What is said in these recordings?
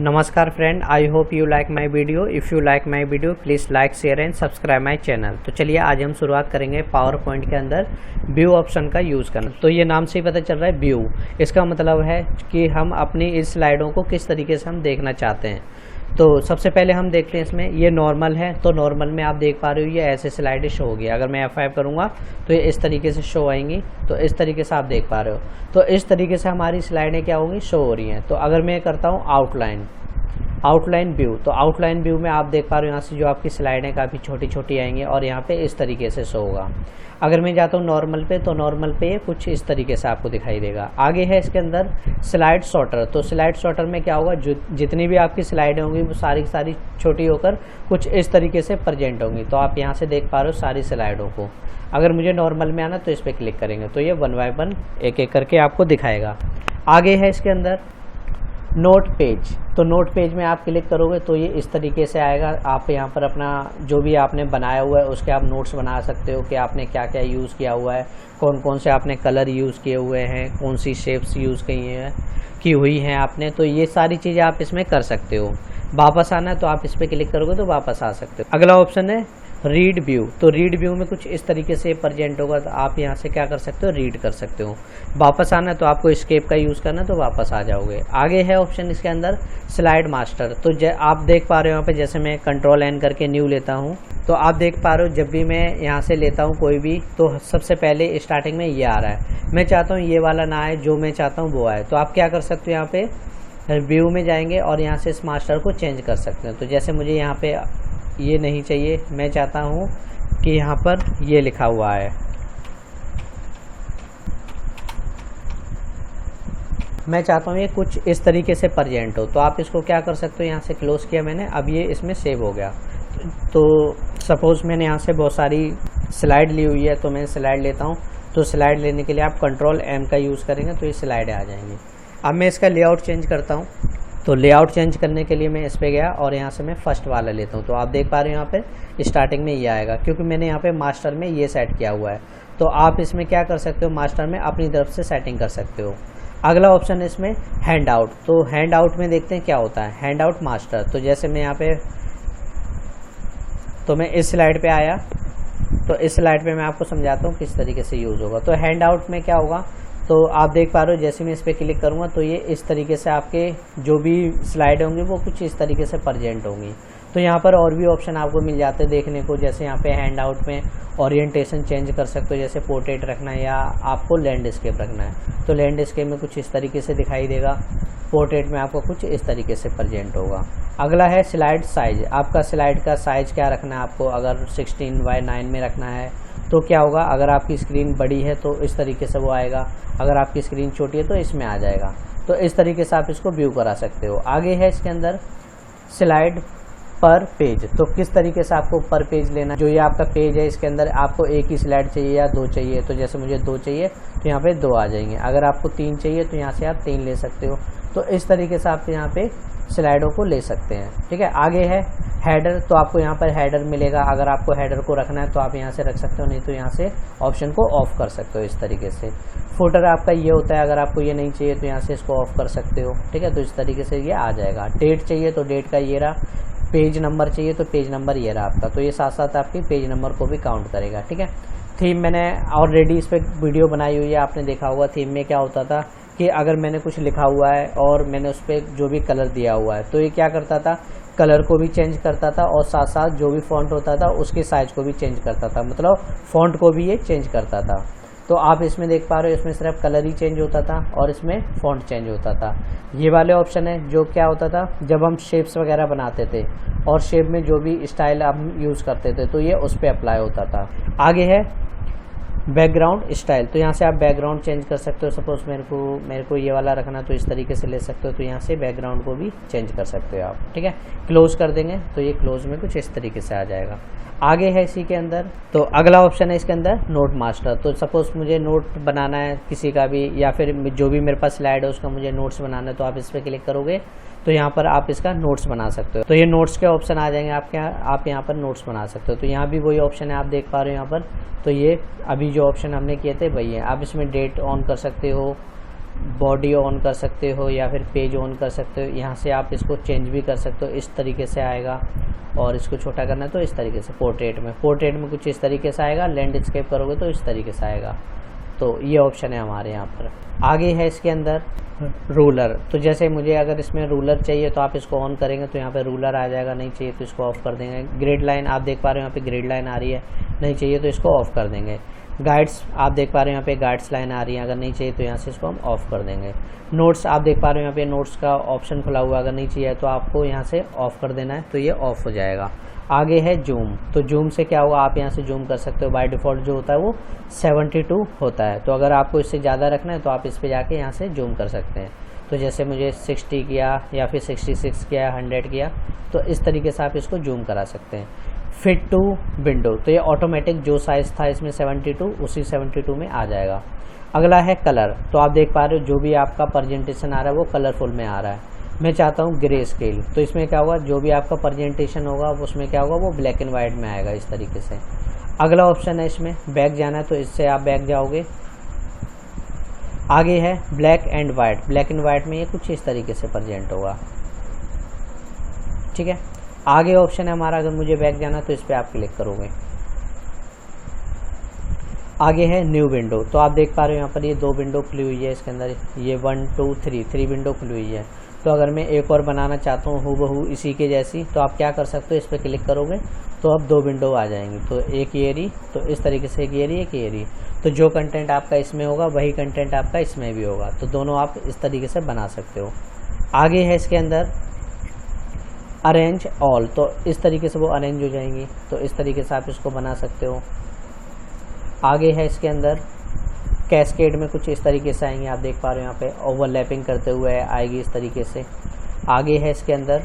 नमस्कार friend, I hope you like my video. If you like my video please like share and subscribe my channel. तो चलिए आज हम शुरुआत करेंगे पावर पॉइंट के अंदर व्यू ऑप्शन का यूज़ करना। तो ये नाम से ही पता चल रहा है व्यू, इसका मतलब है कि हम अपनी इस स्लाइडों को किस तरीके से हम देखना चाहते हैं। तो सबसे पहले हम देखते हैं इसमें ये नॉर्मल है, तो नॉर्मल में आप देख पा रहे हो ये ऐसे स्लाइडें शो होगी। अगर मैं F5 करूँगा तो ये इस तरीके से शो आएंगी, तो इस तरीके से आप देख पा रहे हो। तो इस तरीके से हमारी स्लाइडें क्या होंगी, शो हो रही हैं। तो अगर मैं करता हूँ आउटलाइन व्यू, तो आउटलाइन व्यू में आप देख पा रहे हो यहाँ से जो आपकी स्लाइडें काफ़ी छोटी छोटी आएंगी और यहाँ पे इस तरीके से शो होगा। अगर मैं जाता हूँ नॉर्मल पे, तो नॉर्मल पे कुछ इस तरीके से आपको दिखाई देगा। आगे है इसके अंदर स्लाइड सॉर्टर। तो स्लाइड सॉर्टर में क्या होगा, जितनी भी आपकी स्लाइडें होंगी वो सारी की सारी छोटी होकर कुछ इस तरीके से प्रेजेंट होंगी। तो आप यहाँ से देख पा रहे हो सारी स्लाइडों को। अगर मुझे नॉर्मल में आना तो इस पर क्लिक करेंगे तो ये वन बाय वन एक एक करके आपको दिखाएगा। आगे है इसके अंदर नोट पेज। तो नोट पेज में आप क्लिक करोगे तो ये इस तरीके से आएगा। आप यहाँ पर अपना जो भी आपने बनाया हुआ है उसके आप नोट्स बना सकते हो कि आपने क्या क्या यूज़ किया हुआ है, कौन कौन से आपने कलर यूज़ किए हुए हैं, कौन सी शेप्स यूज़ की हुई हैं आपने। तो ये सारी चीज़ें आप इसमें कर सकते हो। वापस आना है तो आप इस पर क्लिक करोगे तो वापस आ सकते हो। अगला ऑप्शन है रीड व्यू। तो रीड व्यू में कुछ इस तरीके से प्रेजेंट होगा, तो आप यहाँ से क्या कर सकते हो, रीड कर सकते हो। वापस आना है तो आपको एस्केप का यूज़ करना है तो वापस आ जाओगे। आगे है ऑप्शन इसके अंदर स्लाइड मास्टर। तो आप देख पा रहे हो यहाँ पे, जैसे मैं कंट्रोल N करके न्यू लेता हूँ तो आप देख पा रहे हो जब भी मैं यहाँ से लेता हूँ कोई भी, तो सबसे पहले स्टार्टिंग में ये आ रहा है। मैं चाहता हूँ ये वाला ना आए, जो मैं चाहता हूँ वो आए। तो आप क्या कर सकते हो, यहाँ पे व्यू में जाएंगे और यहाँ से इस मास्टर को चेंज कर सकते हैं। तो जैसे मुझे यहाँ पे ये नहीं चाहिए, मैं चाहता हूँ कि यहाँ पर ये लिखा हुआ है, मैं चाहता हूँ ये कुछ इस तरीके से प्रेजेंट हो। तो आप इसको क्या कर सकते हो, यहाँ से क्लोज किया मैंने, अब ये इसमें सेव हो गया। तो सपोज़ मैंने यहाँ से बहुत सारी स्लाइड ली हुई है, तो मैं स्लाइड लेता हूँ। तो स्लाइड लेने के लिए आप कंट्रोल M का यूज़ करेंगे तो ये स्लाइडें आ जाएंगी। अब मैं इसका लेआउट चेंज करता हूँ। तो लेआउट चेंज करने के लिए मैं इस पे गया और यहाँ से मैं फर्स्ट वाला लेता हूँ। तो आप देख पा रहे हो यहाँ पे स्टार्टिंग में ये आएगा, क्योंकि मैंने यहाँ पे मास्टर में ये सेट किया हुआ है। तो आप इसमें क्या कर सकते हो, मास्टर में अपनी तरफ से सेटिंग कर सकते हो। अगला ऑप्शन है इसमें हैंड आउट। तो हैंड आउट में देखते हैं क्या होता है, हैंड आउट मास्टर। तो जैसे मैं यहाँ पे, तो मैं इस स्लाइड पे आया, तो इस स्लाइड पे मैं आपको समझाता हूँ किस तरीके से यूज़ होगा। तो हैंड आउट में क्या होगा, तो आप देख पा रहे हो जैसे मैं इस पर क्लिक करूँगा तो ये इस तरीके से आपके जो भी स्लाइड होंगी वो कुछ इस तरीके से प्रेजेंट होंगी। तो यहाँ पर और भी ऑप्शन आपको मिल जाते हैं देखने को, जैसे यहाँ पे हैंड आउट में ओरिएंटेशन चेंज कर सकते हो, जैसे पोर्ट्रेट रखना है या आपको लैंडस्केप रखना है। तो लैंडस्केप में कुछ इस तरीके से दिखाई देगा, पोर्ट्रेट में आपको कुछ इस तरीके से प्रेजेंट होगा। अगला है स्लाइड साइज। आपका स्लाइड का साइज़ क्या रखना है आपको, अगर 16:9 में रखना है तो क्या होगा, अगर आपकी स्क्रीन बड़ी है तो इस तरीके से वो आएगा, अगर आपकी स्क्रीन छोटी है तो इसमें आ जाएगा। तो इस तरीके से आप इसको व्यू करा सकते हो। आगे है इसके अंदर स्लाइड पर पेज। तो किस तरीके से आपको पर पेज लेना, जो ये आपका पेज है इसके अंदर आपको एक ही स्लाइड चाहिए या दो चाहिए। तो जैसे मुझे दो चाहिए तो यहाँ पे दो आ जाएंगे, अगर आपको तीन चाहिए तो यहाँ से आप तीन ले सकते हो। तो इस तरीके से आप यहाँ पे स्लाइडों को ले सकते हैं, ठीक है। आगे है हेडर। तो आपको यहाँ पर हेडर मिलेगा, अगर आपको हेडर को रखना है तो आप यहाँ से रख सकते हो, नहीं तो यहाँ से ऑप्शन को ऑफ कर सकते हो इस तरीके से। फुटर आपका ये होता है, अगर आपको ये नहीं चाहिए तो यहाँ से इसको ऑफ कर सकते हो, ठीक है। तो इस तरीके से ये आ जाएगा। डेट चाहिए तो डेट का ये रहा, पेज नंबर चाहिए तो पेज नंबर ये रहा आपका। तो ये साथ साथ आपकी पेज नंबर को भी काउंट करेगा, ठीक है। थीम मैंने ऑलरेडी इस पर वीडियो बनाई हुई है, आपने देखा होगा। थीम में क्या होता था कि अगर मैंने कुछ लिखा हुआ है और मैंने उस पर जो भी कलर दिया हुआ है तो ये क्या करता था, कलर को भी चेंज करता था और साथ साथ जो भी फॉन्ट होता था उसके साइज को भी चेंज करता था, मतलब फॉन्ट को भी ये चेंज करता था। तो आप इसमें देख पा रहे हो, इसमें सिर्फ कलर ही चेंज होता था और इसमें फॉन्ट चेंज होता था। ये वाले ऑप्शन है जो क्या होता था, जब हम शेप्स वगैरह बनाते थे और शेप में जो भी स्टाइल हम यूज़ करते थे तो ये उस पर अप्लाई होता था। आगे है बैकग्राउंड स्टाइल। तो यहाँ से आप बैकग्राउंड चेंज कर सकते हो। सपोज मेरे को ये वाला रखना तो इस तरीके से ले सकते हो, तो यहाँ से बैकग्राउंड को भी चेंज कर सकते हो आप, ठीक है। क्लोज कर देंगे तो ये क्लोज में कुछ इस तरीके से आ जाएगा। आगे है इसी के अंदर, तो अगला ऑप्शन है इसके अंदर नोट मास्टर। तो सपोज मुझे नोट बनाना है किसी का भी, या फिर जो भी मेरे पास स्लाइड है उसका मुझे नोट्स बनाना है, तो आप इस पर क्लिक करोगे तो यहाँ पर आप इसका नोट्स बना सकते हो। तो ये नोट्स के ऑप्शन आ जाएंगे आपके यहाँ, आप यहाँ पर नोट्स बना सकते हो। तो यहाँ भी वही ऑप्शन है, आप देख पा रहे हो यहाँ पर। तो ये अभी जो ऑप्शन हमने किए थे वही है। आप इसमें डेट ऑन कर सकते हो, बॉडी ऑन कर सकते हो या फिर पेज ऑन कर सकते हो। यहाँ से आप इसको चेंज भी कर सकते हो, इस तरीके से आएगा। और इसको छोटा करना है तो इस तरीके से। पोर्ट्रेट में कुछ इस तरीके से आएगा। लैंडस्केप करोगे तो इस तरीके से आएगा। तो ये ऑप्शन है हमारे यहाँ पर। आगे है इसके अंदर रूलर। तो जैसे मुझे अगर इसमें रूलर चाहिए तो आप इसको ऑन करेंगे तो यहाँ पे रूलर आ जाएगा, नहीं चाहिए तो इसको ऑफ कर देंगे। ग्रिड लाइन आप देख पा रहे हो यहाँ पे ग्रिड लाइन आ रही है, नहीं चाहिए तो इसको ऑफ कर देंगे। गाइड्स आप देख पा रहे हो यहाँ पे गाइड्स लाइन आ रही है, अगर नहीं चाहिए तो यहाँ से इसको हम ऑफ कर देंगे। नोट्स आप देख पा रहे हो यहाँ पे नोट्स का ऑप्शन खुला हुआ है, अगर नहीं चाहिए तो आपको यहाँ से ऑफ कर देना है तो ये ऑफ हो जाएगा। आगे है जूम। तो जूम से क्या होगा, आप यहाँ से जूम कर सकते हो। बाय डिफ़ॉल्ट जो होता है वो 72 होता है, तो अगर आपको इससे ज़्यादा रखना है तो आप इस पे जाके यहाँ से जूम कर सकते हैं। तो जैसे मुझे 60 किया या फिर 66 किया, 100 किया, तो इस तरीके से आप इसको जूम करा सकते हैं। फिट टू विंडो, तो ये ऑटोमेटिक जो साइज़ था इसमें 72 उसी 72 में आ जाएगा। अगला है कलर। तो आप देख पा रहे हो जो भी आपका प्रेजेंटेशन आ रहा है वो कलरफुल में आ रहा है। मैं चाहता हूँ ग्रे स्केल, तो इसमें क्या होगा, जो भी आपका प्रेजेंटेशन होगा उसमें क्या होगा, वो ब्लैक एंड वाइट में आएगा इस तरीके से। अगला ऑप्शन है इसमें बैक जाना है, तो इससे आप बैक जाओगे। आगे है black and white. Black and white में ये कुछ इस तरीके से प्रेजेंट होगा, ठीक है। आगे ऑप्शन है हमारा, अगर मुझे बैक जाना तो इस पर आप क्लिक करोगे। आगे है न्यू विंडो। तो आप देख पा रहे हो यहाँ पर ये 2 विंडो खुली हुई है इसके अंदर, ये 1 2 3 विंडो खुली हुई है। तो अगर मैं एक और बनाना चाहता हूँ हूबहू इसी के जैसी, तो आप क्या कर सकते हो, इस पर क्लिक करोगे तो अब 2 विंडो आ जाएंगी। तो एक ये रही, तो इस तरीके से एक ये रही। तो जो कंटेंट आपका इसमें होगा वही कंटेंट आपका इसमें भी होगा, तो दोनों आप इस तरीके से बना सकते हो। आगे है इसके अंदर अरेंज ऑल। तो इस तरीके से वो अरेंज हो जाएंगी, तो इस तरीके से आप इसको बना सकते हो। आगे है इसके अंदर कैस्केड में कुछ इस तरीके से आएंगे, आप देख पा रहे हो यहाँ पे ओवरलैपिंग करते हुए आएगी इस तरीके से। आगे है इसके अंदर,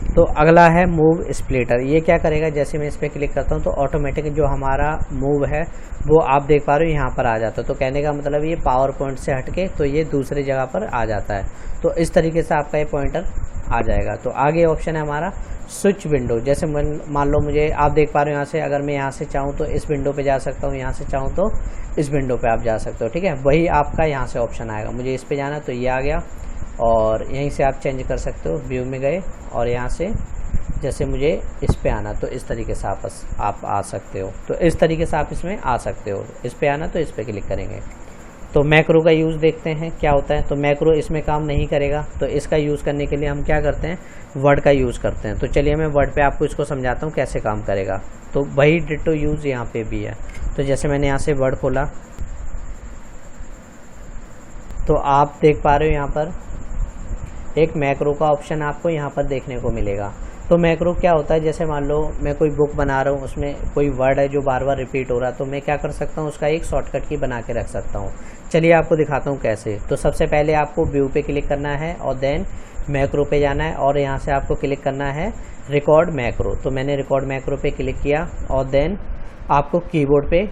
तो अगला है मूव स्प्लिटर। ये क्या करेगा, जैसे मैं इस पर क्लिक करता हूँ तो ऑटोमेटिक जो हमारा मूव है वो आप देख पा रहे हो यहाँ पर आ जाता है। तो कहने का मतलब ये पावर पॉइंट से हटके तो ये दूसरी जगह पर आ जाता है। तो इस तरीके से आपका ये पॉइंटर आ जाएगा। तो आगे ऑप्शन है हमारा स्विच विंडो। जैसे मान लो मुझे, आप देख पा रहे हो यहाँ से, अगर मैं यहाँ से चाहूँ तो इस विंडो पे जा सकता हूँ, यहाँ से चाहूँ तो इस विंडो पे आप जा सकते हो, ठीक है। वही आपका यहाँ से ऑप्शन आएगा। मुझे इस पे जाना तो ये आ गया, और यहीं से आप चेंज कर सकते हो। व्यू में गए और यहाँ से जैसे मुझे इस पे आना तो इस तरीके से आप आ सकते हो। तो इस तरीके से आप इसमें आ सकते हो। इस पे आना तो इस पे क्लिक करेंगे। तो मैक्रो का यूज़ देखते हैं क्या होता है। तो मैक्रो इसमें काम नहीं करेगा, तो इसका यूज़ करने के लिए हम क्या करते हैं, वर्ड का यूज़ करते हैं। तो चलिए मैं वर्ड पे आपको इसको समझाता हूँ कैसे काम करेगा। तो वही डिटो यूज़ यहाँ पे भी है। तो जैसे मैंने यहाँ से वर्ड खोला तो आप देख पा रहे हो यहाँ पर एक मैक्रो का ऑप्शन आपको यहाँ पर देखने को मिलेगा। तो मैक्रो क्या होता है, जैसे मान लो मैं कोई बुक बना रहा हूँ, उसमें कोई वर्ड है जो बार बार रिपीट हो रहा है, तो मैं क्या कर सकता हूँ, उसका एक शॉर्टकट की बना के रख सकता हूँ। चलिए आपको दिखाता हूँ कैसे। तो सबसे पहले आपको व्यू पे क्लिक करना है और देन मैक्रो पे जाना है, और यहाँ से आपको क्लिक करना है रिकॉर्ड मैक्रो। तो मैंने रिकॉर्ड मैक्रो पे क्लिक किया और देन आपको कीबोर्ड पे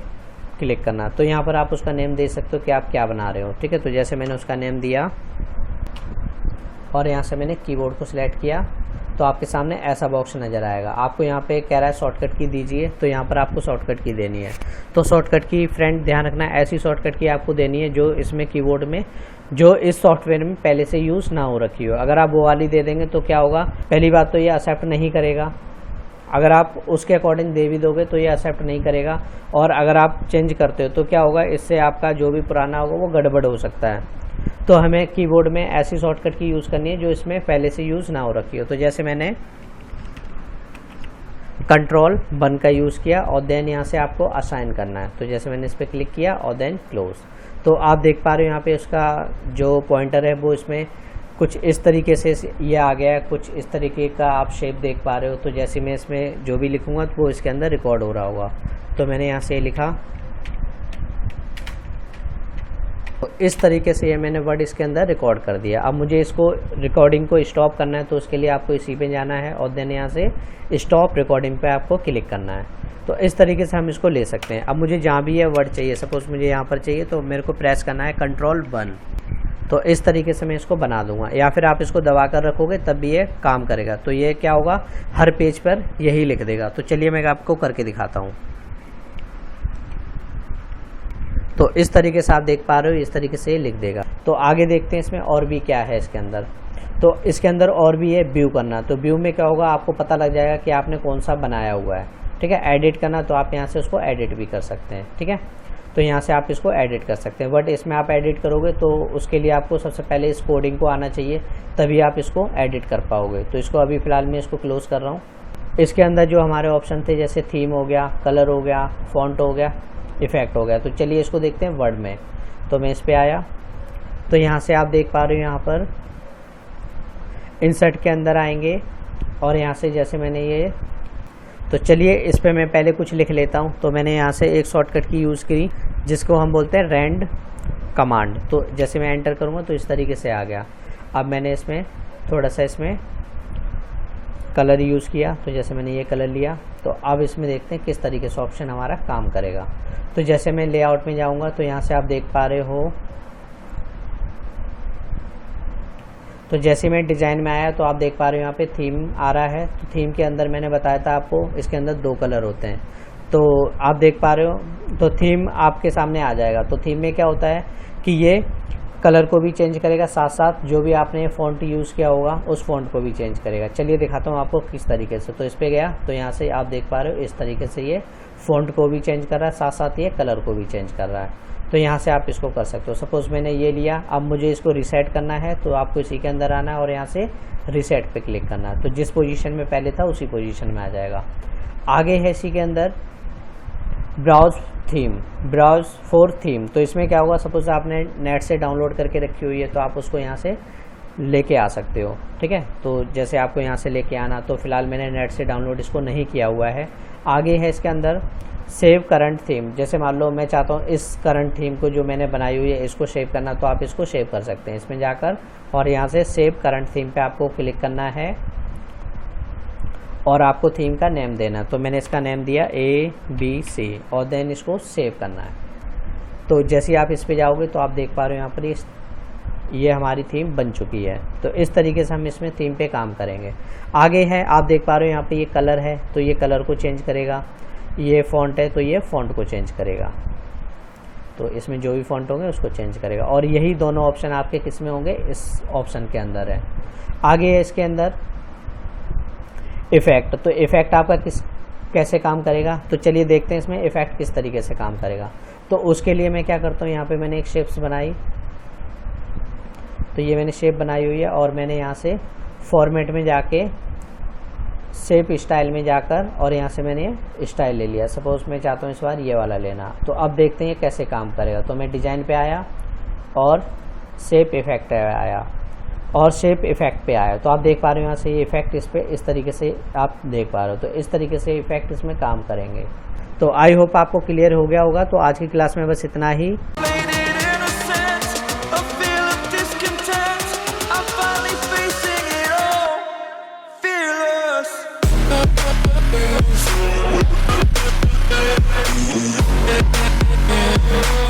क्लिक करना। तो यहाँ पर आप उसका नेम दे सकते हो कि आप क्या बना रहे हो, ठीक है। तो जैसे मैंने उसका नेम दिया और यहाँ से मैंने कीबोर्ड को सिलेक्ट किया, तो आपके सामने ऐसा बॉक्स नज़र आएगा। आपको यहाँ पे कह रहा है शॉर्टकट की दीजिए, तो यहाँ पर आपको शॉर्टकट की देनी है। तो शॉर्टकट की फ्रेंड ध्यान रखना, ऐसी शॉर्टकट की आपको देनी है जो इसमें कीबोर्ड में, जो इस सॉफ्टवेयर में पहले से यूज़ ना हो रखी हो। अगर आप वो वाली दे देंगे तो क्या होगा, पहली बात तो ये एक्सेप्ट नहीं करेगा। अगर आप उसके अकॉर्डिंग दे भी दोगे तो ये एक्सेप्ट नहीं करेगा, और अगर आप चेंज करते हो तो क्या होगा, इससे आपका जो भी पुराना होगा वो गड़बड़ हो सकता है। तो हमें कीबोर्ड में ऐसी शॉर्टकट की यूज़ करनी है जो इसमें पहले से यूज़ ना हो रखी हो। तो जैसे मैंने कंट्रोल बन का यूज़ किया और देन यहाँ से आपको असाइन करना है। तो जैसे मैंने इस पर क्लिक किया और देन क्लोज। तो आप देख पा रहे हो यहाँ पे उसका जो पॉइंटर है वो इसमें कुछ इस तरीके से ये आ गया है, कुछ इस तरीके का आप शेप देख पा रहे हो। तो जैसे मैं इसमें जो भी लिखूँगा तो वो इसके अंदर रिकॉर्ड हो रहा होगा। तो मैंने यहाँ से लिखा, तो इस तरीके से ये मैंने वर्ड इसके अंदर रिकॉर्ड कर दिया। अब मुझे इसको रिकॉर्डिंग को स्टॉप करना है, तो उसके लिए आपको इसी पे जाना है और देन यहाँ से स्टॉप रिकॉर्डिंग पे आपको क्लिक करना है। तो इस तरीके से हम इसको ले सकते हैं। अब मुझे जहाँ भी ये वर्ड चाहिए, सपोज मुझे यहाँ पर चाहिए, तो मेरे को प्रेस करना है कंट्रोल वन। तो इस तरीके से मैं इसको बना दूंगा, या फिर आप इसको दबा कर रखोगे तब भी ये काम करेगा। तो ये क्या होगा, हर पेज पर यही लिख देगा। तो चलिए मैं आपको करके दिखाता हूँ। तो इस तरीके से आप देख पा रहे हो, इस तरीके से लिख देगा। तो आगे देखते हैं इसमें और भी क्या है इसके अंदर। तो इसके अंदर और भी है व्यू करना। तो व्यू में क्या होगा, आपको पता लग जाएगा कि आपने कौन सा बनाया हुआ है, ठीक है। एडिट करना, तो आप यहाँ से उसको एडिट भी कर सकते हैं, ठीक है। तो यहाँ से आप इसको एडिट कर सकते हैं, बट इसमें आप एडिट करोगे तो उसके लिए आपको सबसे पहले इस कोडिंग को आना चाहिए, तभी आप इसको एडिट कर पाओगे। तो इसको अभी फ़िलहाल मैं इसको क्लोज़ कर रहा हूँ। इसके अंदर जो हमारे ऑप्शन थे, जैसे थीम हो गया, कलर हो गया, फॉन्ट हो गया, इफ़ेक्ट हो गया। तो चलिए इसको देखते हैं वर्ड में। तो मैं इस पर आया, तो यहाँ से आप देख पा रहे हो, यहाँ पर इंसर्ट के अंदर आएंगे और यहाँ से जैसे मैंने ये, तो चलिए इस पर मैं पहले कुछ लिख लेता हूँ। तो मैंने यहाँ से एक शॉर्टकट की यूज़ करी, जिसको हम बोलते हैं रैंड कमांड। तो जैसे मैं एंटर करूँगा तो इस तरीके से आ गया। अब मैंने इसमें थोड़ा सा इसमें कलर यूज़ किया, तो जैसे मैंने ये कलर लिया। तो अब इसमें देखते हैं किस तरीके से ऑप्शन हमारा काम करेगा। तो जैसे मैं लेआउट में जाऊँगा तो यहाँ से आप देख पा रहे हो, तो जैसे मैं डिज़ाइन में आया तो आप देख पा रहे हो यहाँ पे थीम आ रहा है। तो थीम के अंदर मैंने बताया था आपको, इसके अंदर 2 कलर होते हैं। तो आप देख पा रहे हो, तो थीम आपके सामने आ जाएगा। तो थीम में क्या होता है कि ये कलर को भी चेंज करेगा, साथ साथ जो भी आपने फ़ॉन्ट यूज़ किया होगा उस फ़ॉन्ट को भी चेंज करेगा। चलिए दिखाता हूँ आपको किस तरीके से। तो इस पर गया, तो यहाँ से आप देख पा रहे हो इस तरीके से ये फ़ॉन्ट को भी चेंज कर रहा है, साथ साथ ये कलर को भी चेंज कर रहा है। तो यहाँ से आप इसको कर सकते हो। सपोज़ मैंने ये लिया, अब मुझे इसको रीसेट करना है, तो आपको इसी के अंदर आना है और यहाँ से रीसेट पे क्लिक करना है। तो जिस पोजीशन में पहले था उसी पोजीशन में आ जाएगा। आगे है इसी के अंदर browse theme, browse for theme. तो इसमें क्या होगा, सपोज़ आपने नेट से डाउनलोड करके रखी हुई है, तो आप उसको यहाँ से लेके आ सकते हो, ठीक है। तो जैसे आपको यहाँ से लेके आना, तो फिलहाल मैंने नेट से डाउनलोड इसको नहीं किया हुआ है। आगे है इसके अंदर सेव करंट थीम। जैसे मान लो मैं चाहता हूँ इस करंट थीम को जो मैंने बनाई हुई है इसको सेव करना, तो आप इसको सेव कर सकते हैं इसमें जाकर, और यहाँ से सेव करंट थीम पे आपको क्लिक करना है और आपको थीम का नेम देना। तो मैंने इसका नेम दिया ABC और देन इसको सेव करना है। तो जैसे ही आप इस पे जाओगे तो आप देख पा रहे हो यहाँ पर ये हमारी थीम बन चुकी है। तो इस तरीके से हम इसमें थीम पे काम करेंगे। आगे है, आप देख पा रहे हो यहाँ पे ये कलर है, तो ये कलर को चेंज करेगा। ये फ़ॉन्ट है, तो ये फ़ॉन्ट को चेंज करेगा। तो इसमें जो भी फ़ॉन्ट होंगे उसको चेंज करेगा। और यही दोनों ऑप्शन आपके किस में होंगे, इस ऑप्शन के अंदर है। आगे है इसके अंदर इफ़ेक्ट। तो इफ़ेक्ट आपका कैसे काम करेगा, तो चलिए देखते हैं इसमें इफ़ेक्ट किस तरीके से काम करेगा। तो उसके लिए मैं क्या करता हूँ, यहाँ पे मैंने एक शेप्स बनाई। तो ये मैंने शेप बनाई हुई है और मैंने यहाँ से फॉर्मेट में जाके शेप स्टाइल में जाकर और यहाँ से मैंने स्टाइल ले लिया। सपोज़ मैं चाहता हूँ इस बार ये वाला लेना। तो अब देखते हैं ये कैसे काम करेगा। तो मैं डिज़ाइन पे आया और शेप इफ़ेक्ट आया और शेप इफ़ेक्ट पे आया। तो आप देख पा रहे हो यहाँ से ये इफ़ेक्ट इस पर इस तरीके से आप देख पा रहे हो। तो इस तरीके से इफ़ेक्ट इसमें काम करेंगे। तो आई होप आपको क्लियर हो गया होगा। तो आज की क्लास में बस इतना ही। We'll be right back.